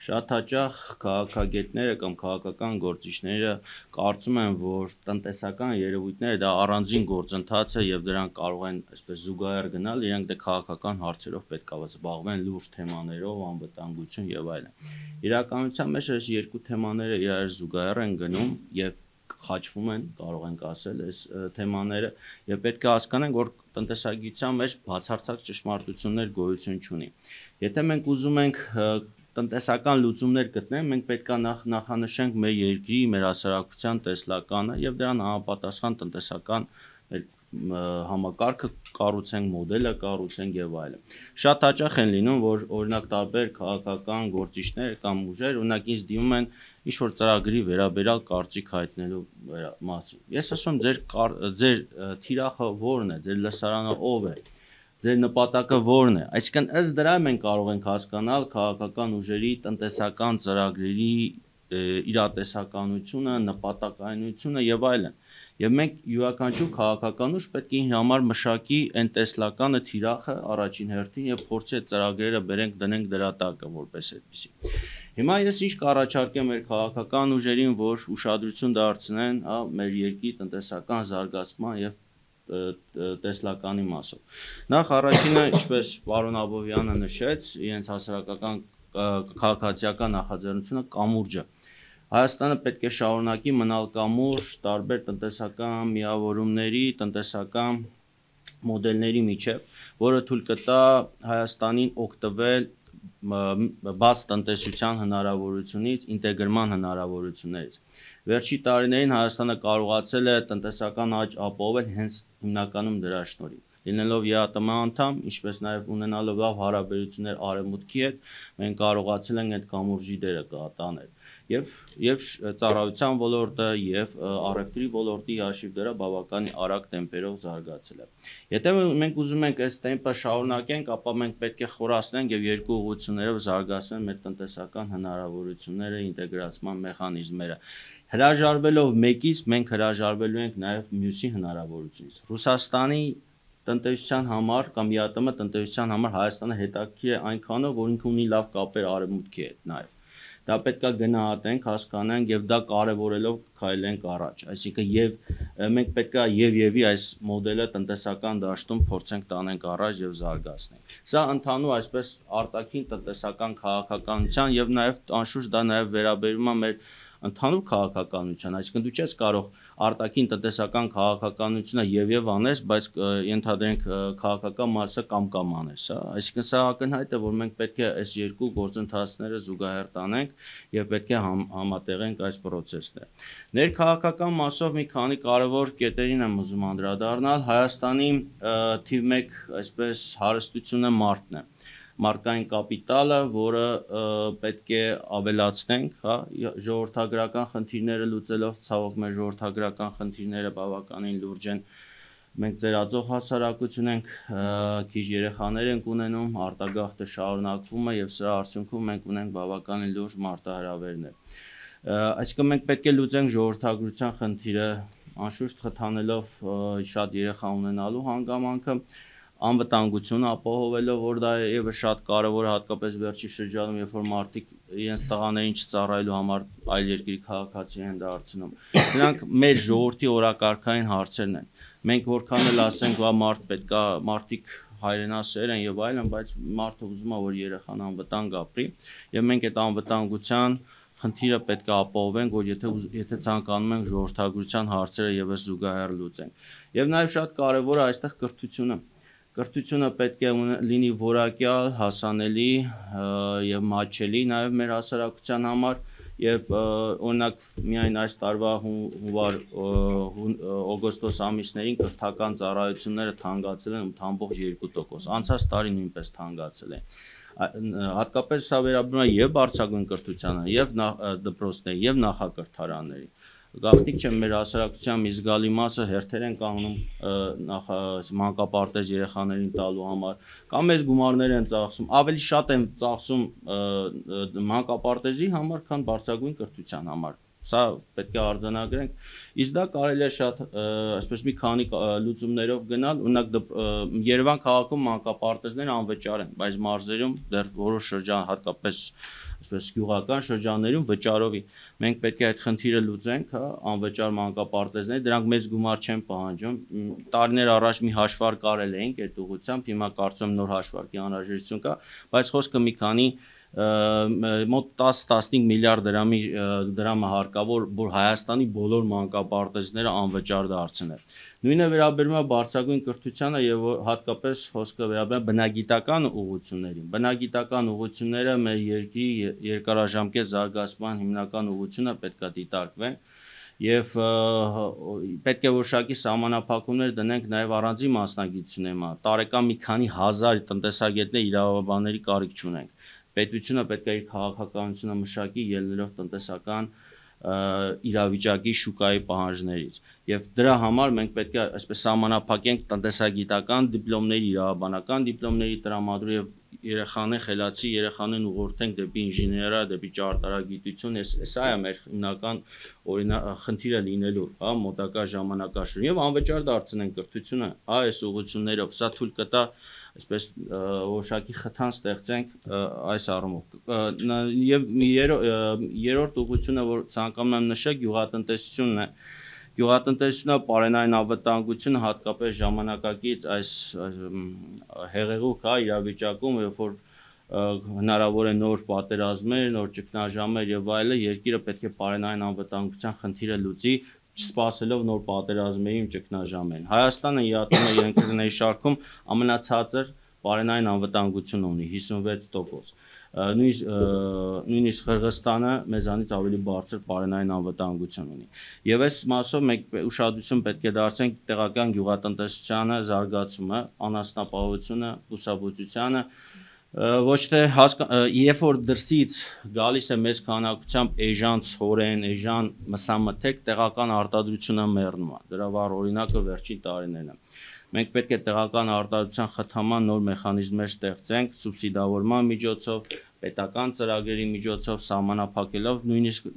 Շատ հաճախ քաղաքագետները կամ քաղաքական գործիչները կարծում են, որ տնտեսական երևույթները դա առանձին գործընթաց է եւ դրանք կարող են այսպես զուգահեռ գնալ, իրենք դե քաղաքական հարցերով պետք է զբաղվեն, լուրջ թեմաներով, անվտանգություն եւ այլն։ Իրականության մեջ այս երկու թեմաները իրար զուգահեռ են գնում եւ խաչվում են, կարող ենք ասել, այս թեմաները եւ պետք է հասկանանք, որ տնտեսագիտության մեջ բացարձակ ճշմարտություններ գոյություն չունի։ Եթե մենք ուզում ենք տնտեսական լուծումներ գտնենք, մենք պետք է նախանշենք մեր երկրի, մեր հասարակության տեսլականը եւ դրան համապատասխան տնտեսական համակարգը կառուցենք, մոդելը կառուցենք եւ այլն։ Շատ հաճախ են լինում, որ օրինակ տարբեր քաղաքական գործիչներ կամ ուժեր օրինակ ինձ դիմում են ինչ-որ ծրագրի վերաբերյալ կարծիք հայտնելու մասին։ Ես ասում ձեր թիրախը ո՞րն է, ձեր լսարանը ով է, ձեր նպատակը ո՞րն է։ Այսինքն ըստ դրա մենք կարող ենք հասկանալ քաղաքական ուժերի տնտեսական ծրագրերի իրատեսականությունը, նպատակայնությունը եւ այլն։ Եվ մենք յուրաքանչյուր քաղաքական ուժ պետք է իր համար մշակի այն տեսլականը թիրախը առաջին հերթին եւ փորձի այդ ծրագրերը բերենք դնենք դրա տակը որպես այդպեսի։ Հիմա ես ինչ կառաջարկեմ մեր քաղաքական ուժերին, որ ուշադրություն դարձնեն մեր երկրի տնտեսական զարգացման եւ տեսլականի մասով։ Նախ առաջինը, ինչպես պարոն Աբովյանը նշեց, իրենց հասարակական քաղաքացիական նախաձեռնությունը կամուրջը։ Հայաստանը պետք է շարունակի մնալ կամուրջ տարբեր տնտեսական միավորումների, տնտեսական մոդելների միջև, որը թույլ կտա Հայաստանին օգտվել բաց տնտեսության հնարավորությունից, ինտեգրման հնարավորություններից։ Վերջի տարիներին Հայաստանը կարողացել է տնտեսական աճ ապահովել հենց հիմնականում դրա շնորհիվ։ Լինելով ԵԱՏՄ անդամ, ինչպես նաև ունենալով լավ հարաբերություններ Արևմուտքի հետ, մենք կարողացել ենք այդ կամուրջի դերը կատարել։ Եվ ծառայության ոլորտը եւ առևտրի ոլորտի հաշիվ դրա բավականին արագ տեմպերով զարգացել է։ Եթե մենք ուզում ենք այս տեմպը շարունակենք, ապա մենք պետք է խորացնենք եւ երկու ուղղություններով զարգացնենք մեր տնտեսական հնարավորությունները, ինտեգրացման մեխանիզմները։ Հրաժարվելով մեկից, մենք հրաժարվելու ենք նաեւ մյուսի հնարավորությունից։ Ռուսաստանի տնտեսության համար կամ ԵԱՏՄ տնտեսության համար Հայաստանը հետաքրքիր է այնքանով, որ ինքը ունի լավ կապեր Արևմուտքի հետ նաեւ։ Դա պետք է գնահատենք, հասկանանք եւ դա կարեւորելով քայլենք առաջ։ Այսինքն եւ մենք պետք է եւ այս մոդելը տնտեսական դաշտում փորձենք տանենք առաջ եւ զարգացնենք։ Սա ընդհանուր այսպես արտաքին տնտեսական քաղաքականության եւ նաեւ անշուշտ դա նաեւ վերաբերում է մեր ընդհանուր քաղաքականության, այսինքն դու չես կարող արտաքին տնտեսական քաղաքականությունը եւ անես, բայց ենթադրենք քաղաքական մասը կամ անես, հա, այսինքն սա ակնհայտ է, որ մենք պետք է այս երկու գործընթացները զուգահեռ տանենք եւ պետք է համատեղենք այս process-ները։ Ներքաղաքական մասով մի քանի կարևոր կետերին եմ ուզում անդրադառնալ։ Հայաստանի թիվ 1 այսպես հարստությունը մարդն է։ Մարդկային կապիտալը, որը պետք է ավելացնենք, հա, ժողովրդագրական խնդիրները լուծելով, ցավոք մեր ժողովրդագրական խնդիրները բավականին լուրջ են։ Մենք ծերածող հասարակություն ենք, քիչ երեխաներ ենք ունենում, արտագաղթը շարունակվում է եւ սրա արդյունքում մենք ունենք բավականին լուրջ մարտահրավերներ։ Այսինքն մենք պետք է լուծենք ժողովրդագրության խնդիրը, անշուշտ խթանելով շատ երեխա ունենալու հանգամանքը, անվտանգությունը ապահովելով, որ դա եւս շատ կարեւոր է հատկապես վերջի շրջանում, երբ որ մարդիկ իրենց տղաներին չծառայելու համար այլ երկրի քաղաքացի են դարձնում։ Սրանք մեր ժողովրդի օրակարգային հարցերն են։ Մենք որքան էլ ասենք, որ մարդիկ հայրենասեր են եւ այլն, բայց մարդը ուզում է, որ երեխան անվտանգ ապրի, եւ մենք այդ անվտանգության խնդիրը պետք է ապահովենք, որ եթե ցանկանում ենք ժողովրդագրության հարցերը եւս զուգահեռ լուծենք։ Եվ նաեւ շատ կարեւոր է այստեղ կրթությունը։ Կրթությունը պետք է լինի որակյալ, հասանելի եւ մատչելի նաեւ մեր հասարակության համար եւ օրինակ միայն այս տարվա հունվար օգոստոս ամիսներին կրթական ծառայությունները թանկացել են 8.2%, անցած տարի նույնպես թանկացել են։ Հատկապես սա վերաբերում է եւ բարձրագույն կրթությանը, եւ դպրոցների, եւ նախակրթարանների։ Գաղտնիք չէ, մեր հասարակության մի զգալի մասը հերթեր են կանգնում մանկապարտեզ երեխաներին տալու համար, կամ մեծ գումարներ են ծախսում, ավելի շատ են ծախսում մանկապարտեզի համար, քան բարձրագույն կրթության համար։ Սա պետք է արձանագրենք, իսկ դա կարելի է շատ այսպես մի քանի լուծումներով գնալ, օրինակ Երևան քաղաքում մանկապարտեզները անվճար են, բայց մարզերում դեռ որոշ շրջան, հատկապես այսպես գյուղական շրջաններում վճարովի։ Մենք պետք է այդ խնդիրը լուծենք, հա, անվճար մանկապարտեզները, դրանք մեծ գումար չեն պահանջում։ Տարիներ առաջ մի հաշվարկ արել էինք այդ ուղղությամբ, հիմա կարծում եմ նոր հաշվարկի անհրաժեշտություն կա, բայց խոսքը մի քանի մոտ 10-15 միլիարդ դրամը հարկավոր, որ Հայաստանի բոլոր մանկապարտեզները անվճար դարձնել։ Նույնը վերաբերում է բարձրագույն կրթությանը եւ հատկապես խոսքը վերաբերում է բնագիտական ուղղություններին։ Բնագիտական ուղղությունները մեր երկրի երկարաժամկետ զարգացման հիմնական ուղղությունը պետք է դիտարկվեն եւ պետք է որոշակի սահմանափակումներ դնենք նաեւ առանձին մասնագիտությունների։ Տարեկան մի քանի հազար տնտեսագետներ, իրավաբանների կարիք չունենք։ Պետությունը պետք է իր քաղաքականությունը մշակի ելնելով տնտեսական իրավիճակի շուկայի պահանջներից եւ դրա համար մենք պետք է այսպես սահմանափակենք տնտեսագիտական դիպլոմների, իրավաբանական դիպլոմների տրամադրում եւ երեխաներ, խելացի երեխաներն ուղղորդենք դեպի ինժեներիա, դեպի ճարտարագիտություն, սա է մեր հիմնական խնդիրը լինելու, հա, մոտակա ժամանակաշրջանում եւ անվճար դարձնենք կրթությունը, հա, այս ուղղություններով, սա թույլ կտա այսպես որոշակի խթան ստեղծենք այս առումով եւ երրորդ ուղղությունը, որ ցանկանում եմ նշել, գյուղատնտեսությունն է։ Գյուղատնտեսությունը պարենային անվտանգությունը հատկապես ժամանակակից այս հեղեղուկ, հա, իրավիճակում, երբ որ հնարավոր է նոր պատերազմեր, նոր ճգնաժամեր եւ այլն, երկիրը պետք է պարենային անվտանգության խնդիրը լուծի, չսպասելով նոր պատերազմերին, ճգնաժամերին։ Հայաստանը ԵԱՏՄ երկրների շարքում ամենացածր պարենային անվտանգություն ունի 56%։ Նույնիսկ Қырғызստանը մեզանից ավելի բարձր պարենային անվտանգություն ունի։ Եվ այս մասով մենք ուշադրություն պետք է դարձնենք տեղական գյուղատնտեսությանը, զարգացումը, անասնապահությունը, բուսաբուծությանը, ոչ թե երբ որ դրսից գալիս է մեծ քանակությամբ էժան ցորեն, էժան մսամթեք, տեղական արտադրությունը մեռնում է։ Դրա վառ օրինակը վերջին տարիներն են։ Մենք պետք է տեղական արտադրության խթանման նոր մեխանիզմներ ստեղծենք սուբսիդավորման միջոցով, պետական ծրագրերի միջոցով, սահմանափակելով նույնիսկ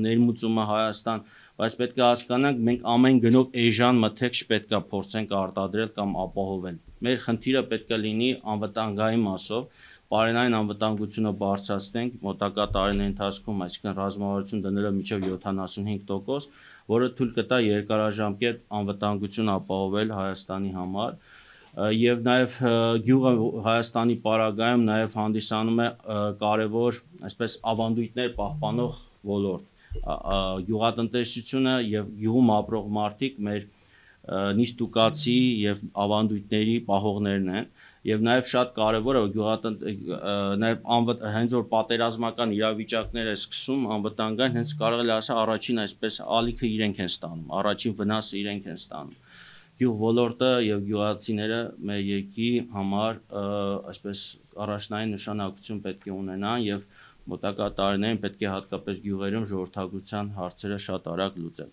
ներմուծումը Հայաստան, բայց պետք է հասկանանք, մենք ամեն գնով էժան մթեք չպետք է փորձենք արտադրել կամ ապահովել։ Մեր խնդիրը պետք է լինի անվտանգային մասով, պարենային անվտանգությունը բարձրացնենք մոտակա տարիների ընթացքում, այսինքն ռազմավարություն դնելով մինչև 75%, որը թույլ կտա երկարաժամկետ անվտանգություն ապահովել Հայաստանի համար, եւ նաեւ գյուղը Հայաստանի պարագայում նաեւ հանդիսանում է կարեւոր, այսպես ավանդույթներ պահպանող ոլորտ։ Գյուղատնտեսությունը եւ գյուղում ապրող մարդիկ մեր նիստուկացի եւ ավանդույթների պահողներն են եւ նաեւ շատ կարեւոր է նաեւ հենց որ պատերազմական իրավիճակներ է սկսում անվտանգային, հենց կարող է ասել առաջին այսպես ալիքը իրենք են ստանում, առաջին վնասը իրենք են ստանում։ Գյուղ ոլորտը եւ գյուղացիները մեր երկրի համար այսպես առաջնային նշանակություն պետք է ունենան եւ մոտակա տարիներին պետք է հատկապես գյուղերում ժողովրդագրության հարցերը շատ արագ լուծել։